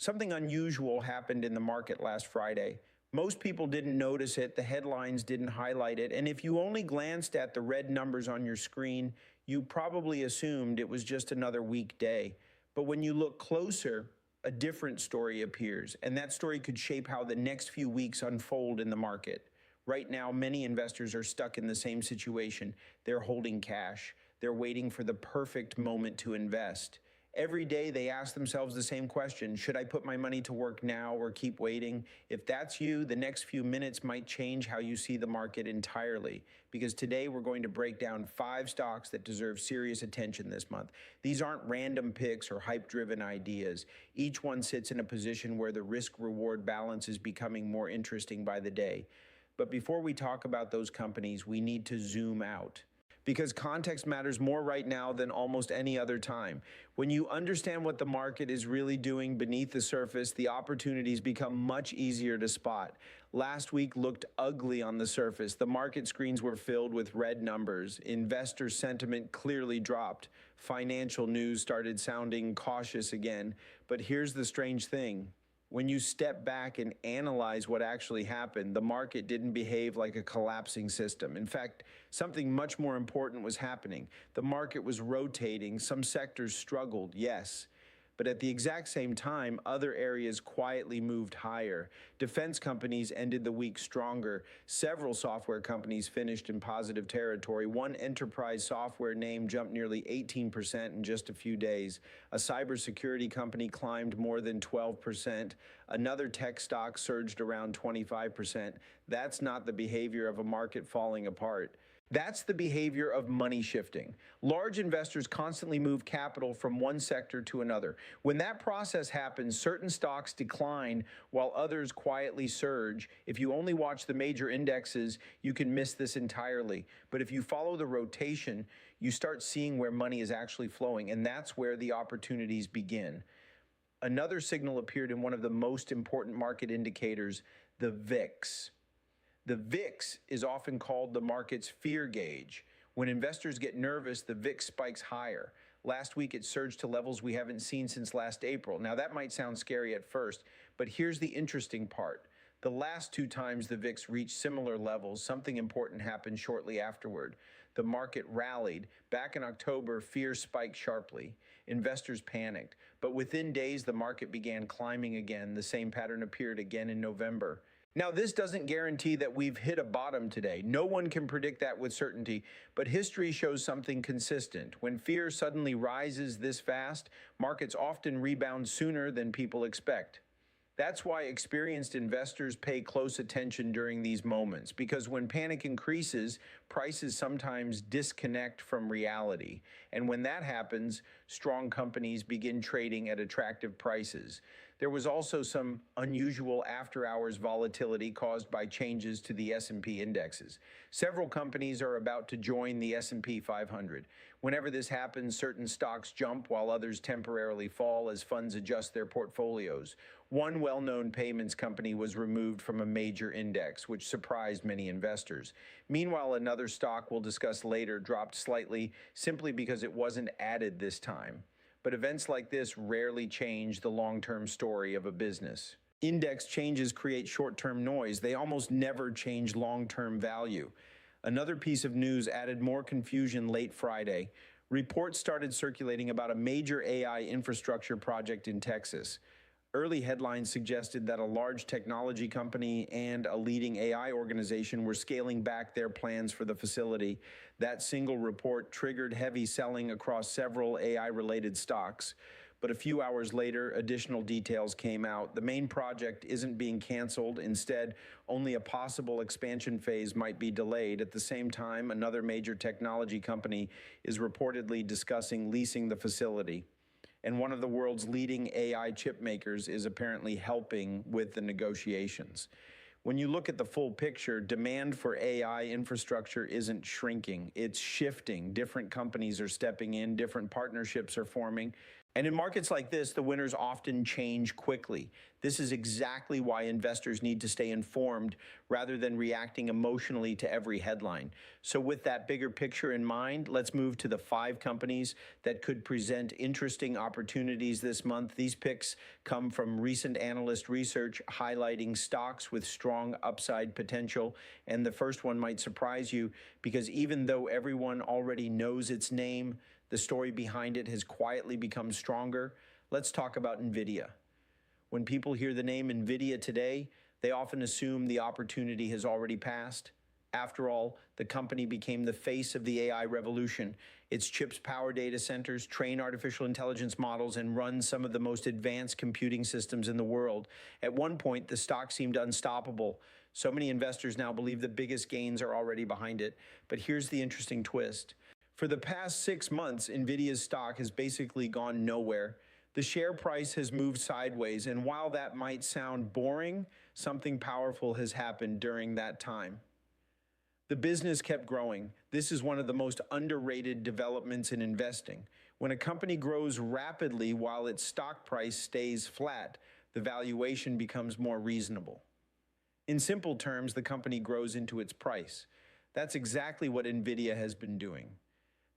Something unusual happened in the market last Friday. Most people didn't notice it, the headlines didn't highlight it, and if you only glanced at the red numbers on your screen, you probably assumed it was just another weak day. But when you look closer, a different story appears, and that story could shape how the next few weeks unfold in the market. Right now, many investors are stuck in the same situation. They're holding cash. They're waiting for the perfect moment to invest. Every day they ask themselves the same question: should I put my money to work now or keep waiting? If that's you, the next few minutes might change how you see the market entirely. Because today we're going to break down 5 stocks that deserve serious attention this month. These aren't random picks or hype-driven ideas. Each one sits in a position where the risk-reward balance is becoming more interesting by the day. But before we talk about those companies, we need to zoom out, because context matters more right now than almost any other time. When you understand what the market is really doing beneath the surface, the opportunities become much easier to spot. Last week looked ugly on the surface. The market screens were filled with red numbers. Investor sentiment clearly dropped. Financial news started sounding cautious again. But here's the strange thing. When you step back and analyze what actually happened, the market didn't behave like a collapsing system. In fact, something much more important was happening. The market was rotating. Some sectors struggled, yes. But at the exact same time, other areas quietly moved higher. Defense companies ended the week stronger. Several software companies finished in positive territory. One enterprise software name jumped nearly 18% in just a few days. A cybersecurity company climbed more than 12%. Another tech stock surged around 25%. That's not the behavior of a market falling apart. That's the behavior of money shifting. Large investors constantly move capital from one sector to another. When that process happens, certain stocks decline while others quietly surge. If you only watch the major indexes, you can miss this entirely. But if you follow the rotation, you start seeing where money is actually flowing, and that's where the opportunities begin. Another signal appeared in one of the most important market indicators, the VIX. The VIX is often called the market's fear gauge. When investors get nervous, the VIX spikes higher. Last week, it surged to levels we haven't seen since last April. Now, that might sound scary at first, but here's the interesting part. The last 2 times the VIX reached similar levels, something important happened shortly afterward. The market rallied. Back in October, fear spiked sharply. Investors panicked. But within days, the market began climbing again. The same pattern appeared again in November. Now, this doesn't guarantee that we've hit a bottom today. No one can predict that with certainty, but history shows something consistent. When fear suddenly rises this fast, markets often rebound sooner than people expect. That's why experienced investors pay close attention during these moments, because when panic increases, prices sometimes disconnect from reality. And when that happens, strong companies begin trading at attractive prices. There was also some unusual after-hours volatility caused by changes to the S&P indexes. Several companies are about to join the S&P 500. Whenever this happens, certain stocks jump while others temporarily fall as funds adjust their portfolios. One well-known payments company was removed from a major index, which surprised many investors. Meanwhile, another stock we'll discuss later dropped slightly simply because it wasn't added this time. But events like this rarely change the long-term story of a business. Index changes create short-term noise. They almost never change long-term value. Another piece of news added more confusion late Friday. Reports started circulating about a major AI infrastructure project in Texas. Early headlines suggested that a large technology company and a leading AI organization were scaling back their plans for the facility. That single report triggered heavy selling across several AI-related stocks. But a few hours later, additional details came out. The main project isn't being canceled. Instead, only a possible expansion phase might be delayed. At the same time, another major technology company is reportedly discussing leasing the facility. And one of the world's leading AI chip makers is apparently helping with the negotiations. When you look at the full picture, demand for AI infrastructure isn't shrinking, it's shifting. Different companies are stepping in, different partnerships are forming. And in markets like this, the winners often change quickly. This is exactly why investors need to stay informed rather than reacting emotionally to every headline. So, with that bigger picture in mind, let's move to the 5 companies that could present interesting opportunities this month. These picks come from recent analyst research highlighting stocks with strong upside potential. And the first one might surprise you because even though everyone already knows its name, the story behind it has quietly become stronger. Let's talk about NVIDIA. When people hear the name NVIDIA today, they often assume the opportunity has already passed. After all, the company became the face of the AI revolution. Its chips power data centers, train artificial intelligence models, and run some of the most advanced computing systems in the world. At one point, the stock seemed unstoppable. So many investors now believe the biggest gains are already behind it. But here's the interesting twist. For the past 6 months, NVIDIA's stock has basically gone nowhere. The share price has moved sideways, and while that might sound boring, something powerful has happened during that time. The business kept growing. This is one of the most underrated developments in investing. When a company grows rapidly while its stock price stays flat, the valuation becomes more reasonable. In simple terms, the company grows into its price. That's exactly what NVIDIA has been doing.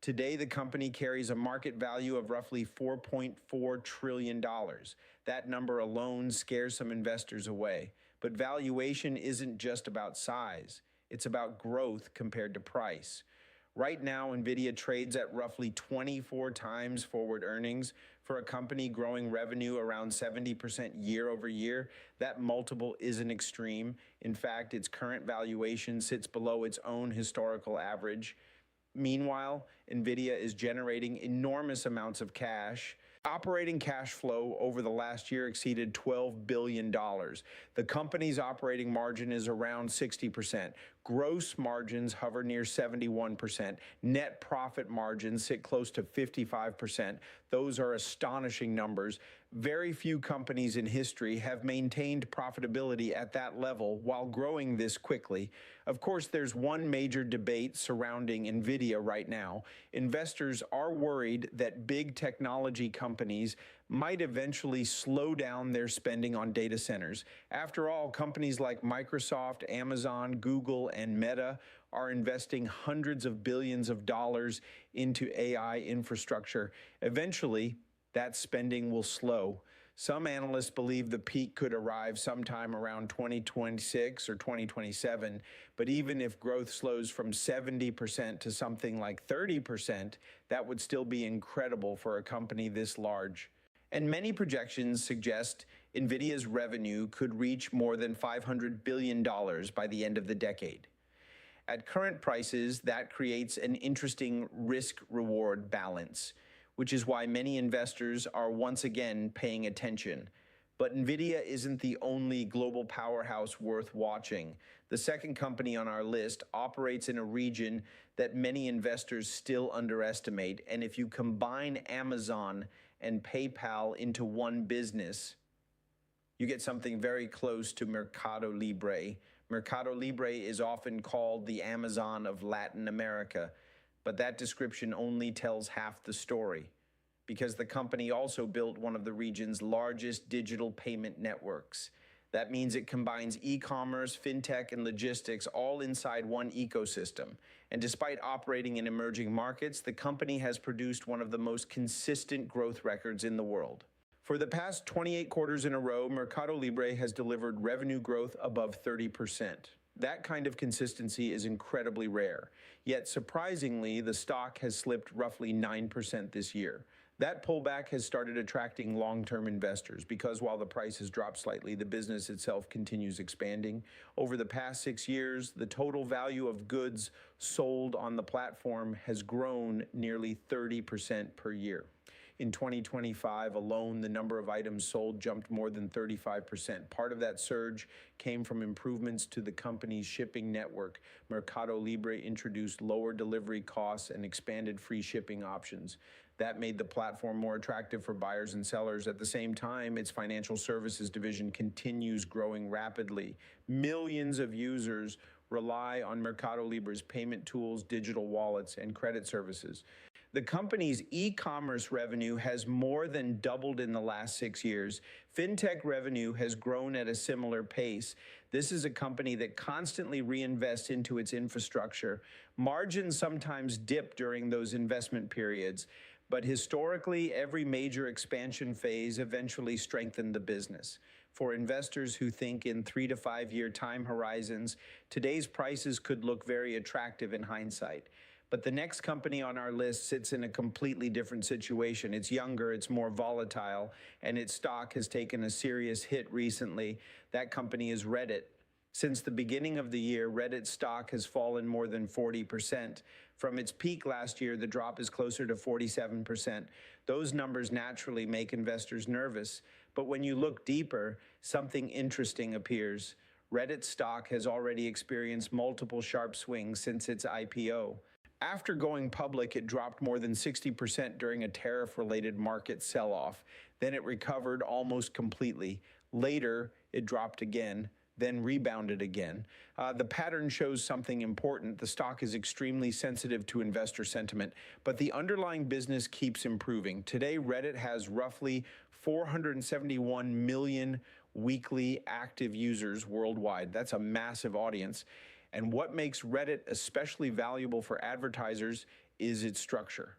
Today, the company carries a market value of roughly $4.4 trillion. That number alone scares some investors away. But valuation isn't just about size. It's about growth compared to price. Right now, NVIDIA trades at roughly 24 times forward earnings. For a company growing revenue around 70% year over year, that multiple isn't extreme. In fact, its current valuation sits below its own historical average. Meanwhile, NVIDIA is generating enormous amounts of cash. Operating cash flow over the last year exceeded $12 billion. The company's operating margin is around 60%. Gross margins hover near 71%. Net profit margins sit close to 55%. Those are astonishing numbers. Very few companies in history have maintained profitability at that level while growing this quickly. Of course, there's one major debate surrounding NVIDIA right now. Investors are worried that big technology companies might eventually slow down their spending on data centers. After all, companies like Microsoft, Amazon, Google, and Meta are investing hundreds of billions of dollars into AI infrastructure. Eventually, that spending will slow. Some analysts believe the peak could arrive sometime around 2026 or 2027, but even if growth slows from 70% to something like 30%, that would still be incredible for a company this large. And many projections suggest NVIDIA's revenue could reach more than $500 billion by the end of the decade. At current prices, that creates an interesting risk-reward balance, which is why many investors are once again paying attention. But NVIDIA isn't the only global powerhouse worth watching. The second company on our list operates in a region that many investors still underestimate. And if you combine Amazon and PayPal into one business, you get something very close to Mercado Libre. Mercado Libre is often called the Amazon of Latin America, but that description only tells half the story, because the company also built one of the region's largest digital payment networks. That means it combines e-commerce, fintech, and logistics all inside one ecosystem. And despite operating in emerging markets, the company has produced one of the most consistent growth records in the world. For the past 28 quarters in a row, Mercado Libre has delivered revenue growth above 30%. That kind of consistency is incredibly rare. Yet surprisingly, the stock has slipped roughly 9% this year. That pullback has started attracting long-term investors because while the price has dropped slightly, the business itself continues expanding. Over the past 6 years, the total value of goods sold on the platform has grown nearly 30% per year. In 2025 alone, the number of items sold jumped more than 35%. Part of that surge came from improvements to the company's shipping network. Mercado Libre introduced lower delivery costs and expanded free shipping options. That made the platform more attractive for buyers and sellers. At the same time, its financial services division continues growing rapidly. Millions of users rely on Mercado Libre's payment tools, digital wallets, and credit services. The company's e-commerce revenue has more than doubled in the last 6 years. Fintech revenue has grown at a similar pace. This is a company that constantly reinvests into its infrastructure. Margins sometimes dip during those investment periods, but historically, every major expansion phase eventually strengthened the business. For investors who think in 3 to 5 year time horizons, today's prices could look very attractive in hindsight. But the next company on our list sits in a completely different situation. It's younger, it's more volatile, and its stock has taken a serious hit recently. That company is Reddit. Since the beginning of the year, Reddit's stock has fallen more than 40%. From its peak last year, the drop is closer to 47%. Those numbers naturally make investors nervous. But when you look deeper, something interesting appears. Reddit stock has already experienced multiple sharp swings since its IPO. After going public, it dropped more than 60% during a tariff-related market sell-off. Then it recovered almost completely. Later, it dropped again, then rebounded again. The pattern shows something important. The stock is extremely sensitive to investor sentiment, but the underlying business keeps improving. Today, Reddit has roughly 471 million weekly active users worldwide. That's a massive audience. And what makes Reddit especially valuable for advertisers is its structure.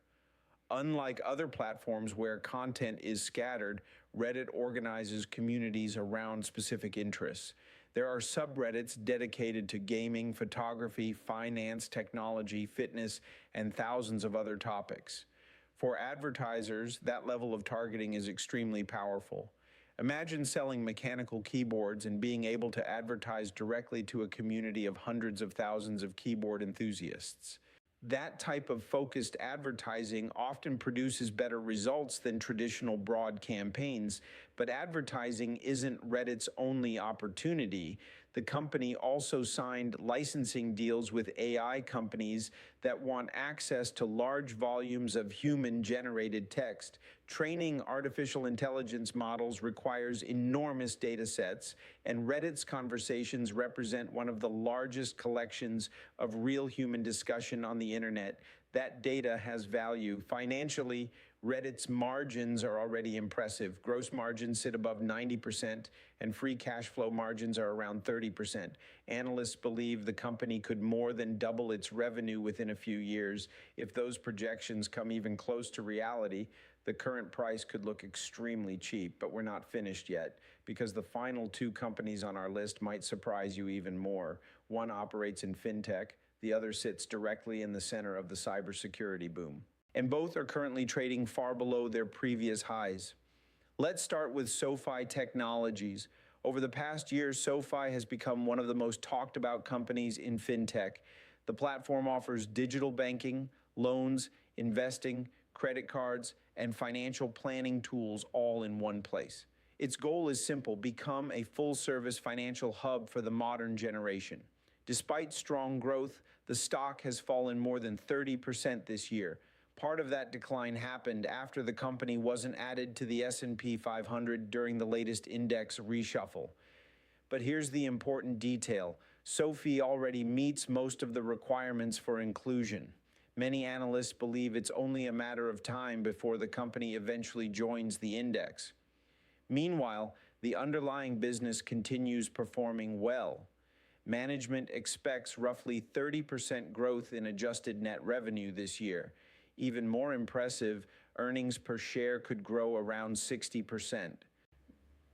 Unlike other platforms where content is scattered, Reddit organizes communities around specific interests. There are subreddits dedicated to gaming, photography, finance, technology, fitness, and thousands of other topics. For advertisers, that level of targeting is extremely powerful. Imagine selling mechanical keyboards and being able to advertise directly to a community of hundreds of thousands of keyboard enthusiasts. That type of focused advertising often produces better results than traditional broad campaigns, but advertising isn't Reddit's only opportunity. The company also signed licensing deals with AI companies that want access to large volumes of human-generated text. Training artificial intelligence models requires enormous data sets, and Reddit's conversations represent one of the largest collections of real human discussion on the internet. That data has value. Financially, Reddit's margins are already impressive. Gross margins sit above 90%, and free cash flow margins are around 30%. Analysts believe the company could more than double its revenue within a few years. If those projections come even close to reality, the current price could look extremely cheap, but we're not finished yet, because the final two companies on our list might surprise you even more. One operates in fintech, the other sits directly in the center of the cybersecurity boom. And both are currently trading far below their previous highs. Let's start with SoFi Technologies. Over the past year, SoFi has become one of the most talked about companies in fintech. The platform offers digital banking, loans, investing, credit cards, and financial planning tools all in one place. Its goal is simple: become a full-service financial hub for the modern generation. Despite strong growth, the stock has fallen more than 30% this year. Part of that decline happened after the company wasn't added to the S&P 500 during the latest index reshuffle. But here's the important detail. SoFi already meets most of the requirements for inclusion. Many analysts believe it's only a matter of time before the company eventually joins the index. Meanwhile, the underlying business continues performing well. Management expects roughly 30% growth in adjusted net revenue this year. Even more impressive, earnings per share could grow around 60%.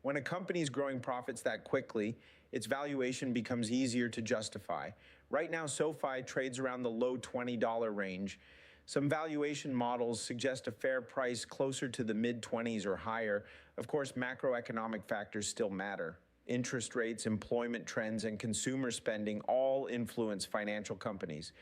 When a company is growing profits that quickly, its valuation becomes easier to justify. Right now, SoFi trades around the low $20 range. Some valuation models suggest a fair price closer to the mid-20s or higher. Of course, macroeconomic factors still matter. Interest rates, employment trends, and consumer spending all influence financial companies.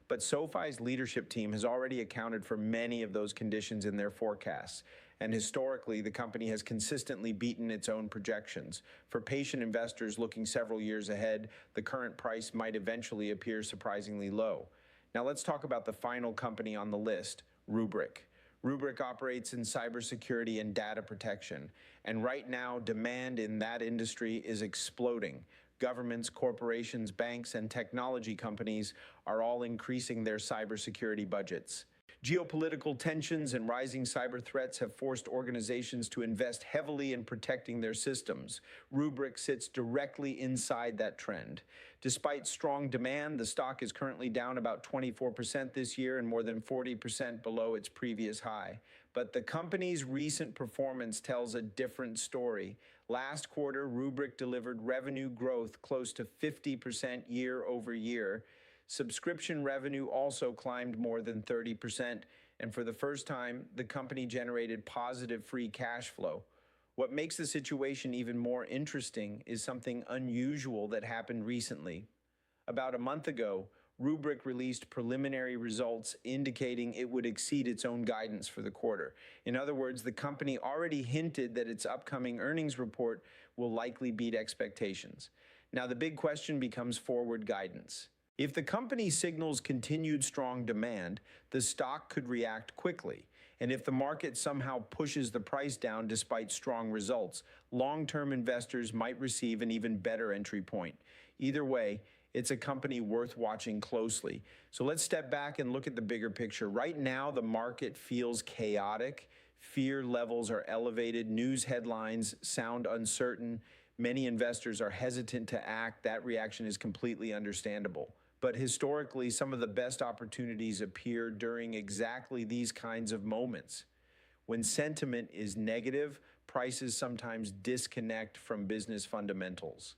But SoFi's leadership team has already accounted for many of those conditions in their forecasts. And historically, the company has consistently beaten its own projections. For patient investors looking several years ahead, the current price might eventually appear surprisingly low. Now let's talk about the final company on the list, Rubrik. Rubrik operates in cybersecurity and data protection. And right now, demand in that industry is exploding. Governments, corporations, banks, and technology companies are all increasing their cybersecurity budgets. Geopolitical tensions and rising cyber threats have forced organizations to invest heavily in protecting their systems. Rubrik sits directly inside that trend. Despite strong demand, the stock is currently down about 24% this year and more than 40% below its previous high. But the company's recent performance tells a different story. Last quarter, Rubrik delivered revenue growth close to 50% year over year. Subscription revenue also climbed more than 30%, and for the first time, the company generated positive free cash flow. What makes the situation even more interesting is something unusual that happened recently. About a month ago, Rubrik released preliminary results indicating it would exceed its own guidance for the quarter. In other words, the company already hinted that its upcoming earnings report will likely beat expectations. Now, the big question becomes forward guidance. If the company signals continued strong demand, the stock could react quickly. And if the market somehow pushes the price down despite strong results, long-term investors might receive an even better entry point. Either way, it's a company worth watching closely. So let's step back and look at the bigger picture. Right now, the market feels chaotic. Fear levels are elevated. News headlines sound uncertain. Many investors are hesitant to act. That reaction is completely understandable. But historically, some of the best opportunities appear during exactly these kinds of moments. When sentiment is negative, prices sometimes disconnect from business fundamentals.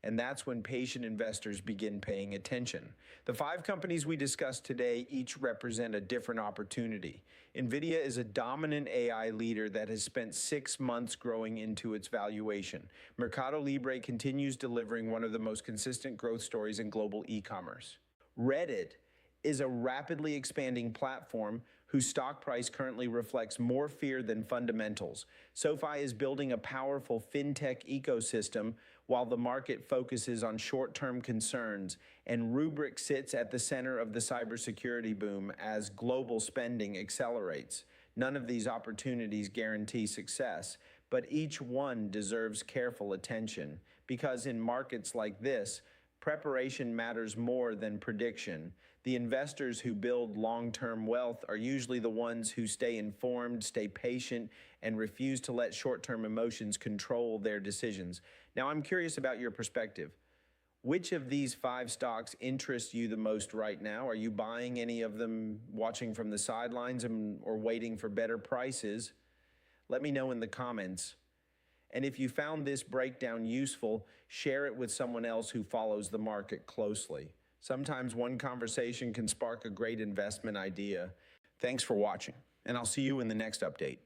And that's when patient investors begin paying attention. The 5 companies we discussed today each represent a different opportunity. NVIDIA is a dominant AI leader that has spent 6 months growing into its valuation. Mercado Libre continues delivering one of the most consistent growth stories in global e-commerce. Reddit is a rapidly expanding platform whose stock price currently reflects more fear than fundamentals. SoFi is building a powerful fintech ecosystem while the market focuses on short-term concerns, and Rubrik sits at the center of the cybersecurity boom as global spending accelerates. None of these opportunities guarantee success, but each one deserves careful attention, because in markets like this, preparation matters more than prediction. The investors who build long-term wealth are usually the ones who stay informed, stay patient, and refuse to let short-term emotions control their decisions. Now, I'm curious about your perspective. Which of these 5 stocks interests you the most right now? Are you buying any of them, watching from the sidelines, or waiting for better prices? Let me know in the comments. And if you found this breakdown useful, share it with someone else who follows the market closely. Sometimes one conversation can spark a great investment idea. Thanks for watching, and I'll see you in the next update.